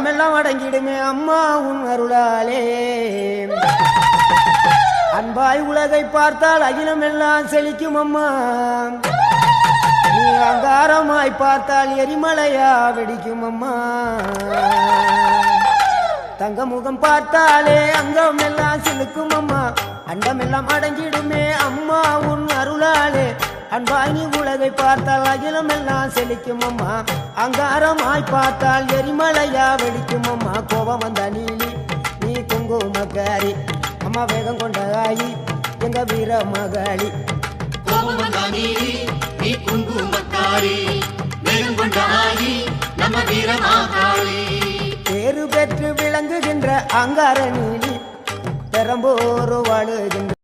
அங்கமெல்லாம் அடங்கிடுமே அம்மா உன் அருளாலே. அன்பாய் உலகை பார்த்தால் அகிலம் எல்லாம் செழிக்கும் அம்மா. நீ அங்காரமாய் பார்த்தால் எரிமலையா வெடிக்கும் அம்மா. தங்க முகம் பார்த்தாலே அங்கம் எல்லாம் சிலுக்கும் அம்மா. அண்டம் எல்லாம் அடங்கிடுமே அம்மா உன் அருளாலே. அன்பாய் நீ உலகை பார்த்தால் அகிலம் எல்லாம் செழிக்கும் அம்மா. அங்காரமாய் பார்த்தால் எரிமலையா வெடிக்கும் அம்மா. கோபம் வந்த நீலி நீ குங்குமக்காரி அம்மா. வேகம் கொண்ட ஆயி எங்க வீர மகாளி. கோபம் வந்த நீலி நீ குங்குமக்காரி, வேகம் கொண்ட ஆயி நம்ம வீர மகாளி. பேரு பெற்று விளங்குகின்ற அங்கார நீலி பெரம்போரு வாழுகின்ற